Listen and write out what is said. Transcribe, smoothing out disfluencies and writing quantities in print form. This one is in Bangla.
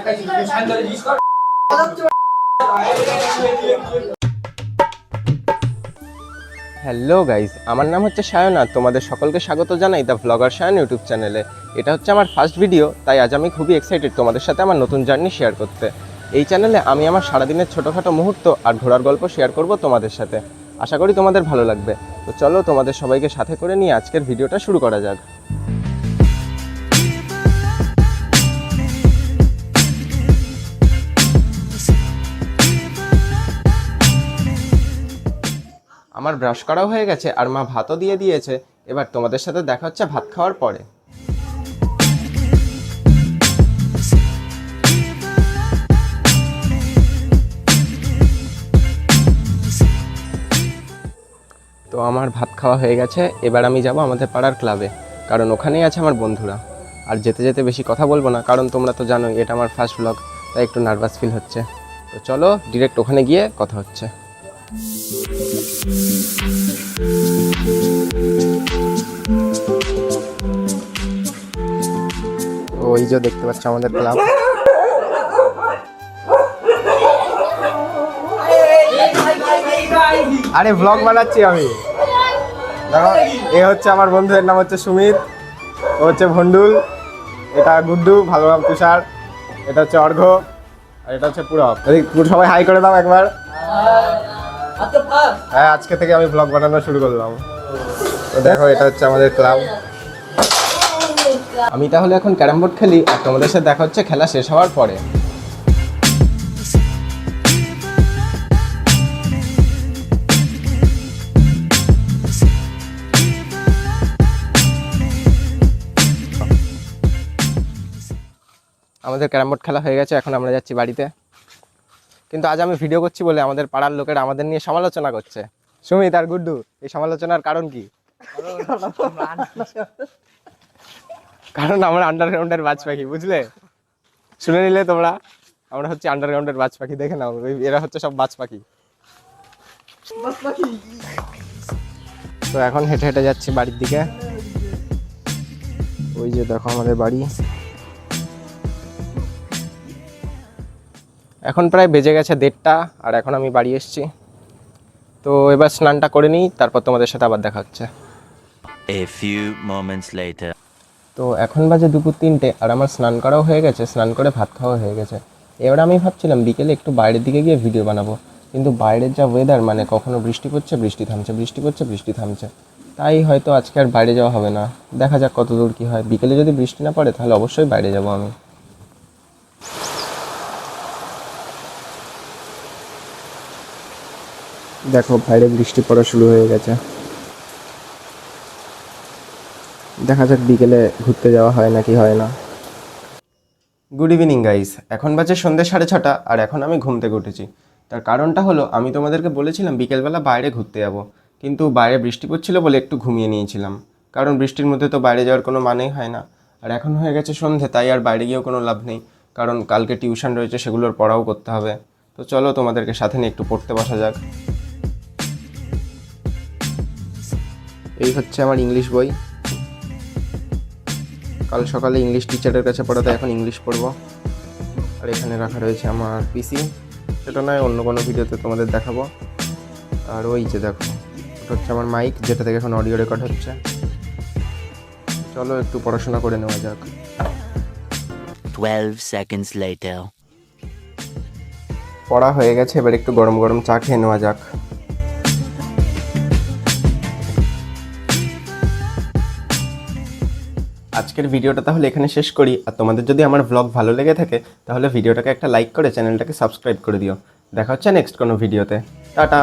হ্যালো গাইজ, আমার নাম হচ্ছে সায়ন আর তোমাদের সকলকে স্বাগত জানাই দ্য ব্লগার সায়ন ইউটিউব চ্যানেলে। এটা হচ্ছে আমার ফার্স্ট ভিডিও, তাই আজ আমি খুবই এক্সাইটেড তোমাদের সাথে আমার নতুন জার্নি শেয়ার করতে। এই চ্যানেলে আমি আমার সারাদিনের ছোটোখাটো মুহূর্ত আর ঘোরার গল্প শেয়ার করব তোমাদের সাথে। আশা করি তোমাদের ভালো লাগবে। তো চলো তোমাদের সবাইকে সাথে করে নিয়ে আজকের ভিডিওটা শুরু করা যাক। আমার ব্রাশ করাও হয়ে গেছে আর মা ভাতও দিয়ে দিয়েছে। এবার তোমাদের সাথে দেখা হচ্ছে ভাত খাওয়ার পরে। তো আমার ভাত খাওয়া হয়ে গেছে, এবার আমি যাব আমাদের পাড়ার ক্লাবে, কারণ ওখানেই আছে আমার বন্ধুরা। আর যেতে যেতে বেশি কথা বলবো না, কারণ তোমরা তো জানোই এটা আমার ফার্স্ট ব্লগ, তাই একটু নার্ভাস ফিল হচ্ছে। তো চলো ডিরেক্ট ওখানে গিয়ে কথা হচ্ছে। ওই যে দেখতে পাচ্ছ আমাদের ক্লাব। আরে ব্লগ বানাচ্ছি আমি। দেখো, এ হচ্ছে আমার বন্ধুদের নাম হচ্ছে সুমিত, ও হচ্ছে ভন্ডুল, এটা গুড্ডু, ভালো নাম তুষার, এটা হচ্ছে অর্ঘ্য, আর এটা হচ্ছে পুরব। সবাই হাই করে দাও একবার। হ্যাঁ, আজকে থেকে আমি ব্লগ বানানো শুরু করলাম। তো দেখো, এটা হচ্ছে আমাদের ক্লাব। আমি তাহলে এখন ক্যারাম বোর্ড খেলি আর তোমাদের সাথে দেখা হচ্ছে খেলা শেষ হওয়ার পরে। আমাদের ক্যারাম বোর্ড খেলা হয়ে গেছে, এখন আমরা যাচ্ছি বাড়িতে। কিন্তু আজ আমি ভিডিও করছি বলে আমাদের পাড়ার লোকেরা আমাদের নিয়ে সমালোচনা করছে। সুমিত আর গুড্ডু, এই সমালোচনার কারণ কি? কারণ আমরা আন্ডারগ্রাউন্ডের বাজ পাখি, বুঝলে? শুনে নিলে তোমরা, আমরা হচ্ছে আন্ডারগ্রাউন্ডের বাজ পাখি। দেখে নাও, এরা হচ্ছে সব বাজ পাখি। তো এখন হেঁটে হেঁটে যাচ্ছি বাড়ির দিকে। ওই যে দেখো আমাদের বাড়ি। এখন প্রায় বেজে গেছে 1:30 আর এখন আমি বাড়ি এসেছি। তো এবার স্নানটা করে নিই, তারপর তোমাদের সাথে আবার দেখা হচ্ছে। A few moments later. তো এখন বাজে 2:03 আর আমার স্নান করাও হয়ে গেছে, স্নান করে ভাত খাওয়া হয়ে গেছে। এবার আমি ভাবছিলাম বিকেলে একটু বাইরের দিকে গিয়ে ভিডিও বানাবো, কিন্তু বাইরের যা ওয়েদার, মানে কখনো বৃষ্টি পড়ছে, বৃষ্টি থামছে, বৃষ্টি পড়ছে, বৃষ্টি থামছে, তাই হয়তো আজকে আর বাইরে যাওয়া হবে না। দেখা যাক কত দূর কী হয়। বিকেলে যদি বৃষ্টি না পড়ে তাহলে অবশ্যই বাইরে যাব আমি। দেখো বাইরে বৃষ্টি পড়া শুরু হয়ে গেছে। দেখা যাক বিকেলে ঘুরতে যাওয়া হয় নাকি হয় না। গুড ইভিনিং গাইস, এখন বাজে সন্ধ্যে 6:30 আর এখন আমি ঘুম থেকে উঠেছি। তার কারণটা হলো, আমি তোমাদেরকে বলেছিলাম বিকেলবেলা বাইরে ঘুরতে যাব, কিন্তু বাইরে বৃষ্টি পড়ছিল বলে একটু ঘুমিয়ে নিয়েছিলাম, কারণ বৃষ্টির মধ্যে তো বাইরে যাওয়ার কোনো মানেই হয় না। আর এখন হয়ে গেছে সন্ধ্যে, তাই আর বাইরে গিয়েও কোনো লাভ নেই, কারণ কালকে টিউশন রয়েছে, সেগুলোর পড়াও করতে হবে। তো চলো তোমাদেরকে সাথে নিয়ে একটু পড়তে বসা যাক। এই হচ্ছে আমার ইংলিশ বই। কাল সকালে ইংলিশ টিচারের কাছে পড়াতে এখন ইংলিশ পড়বো। আর এখানে রাখা রয়েছে আমার পিসি, সেটা নয় অন্য কোনো ভিডিওতে তোমাদের দেখাবো। আর ওই যে দেখো, ওটা হচ্ছে আমার মাইক, যেটা থেকে এখন অডিও রেকর্ড হচ্ছে। চলো একটু পড়াশোনা করে নেওয়া যাক। 12 seconds later. পড়া হয়ে গেছে, এবার একটু গরম গরম চা খেয়ে নেওয়া যাক। আজকের ভিডিওটা তাহলে এখানে শেষ করি। আর তোমাদের যদি আমার ব্লগ ভালো লেগে থাকে তাহলে ভিডিওটাকে একটা লাইক করে চ্যানেলটাকে সাবস্ক্রাইব করে দিও। দেখা হচ্ছে নেক্সট কোনো ভিডিওতে। টাটা।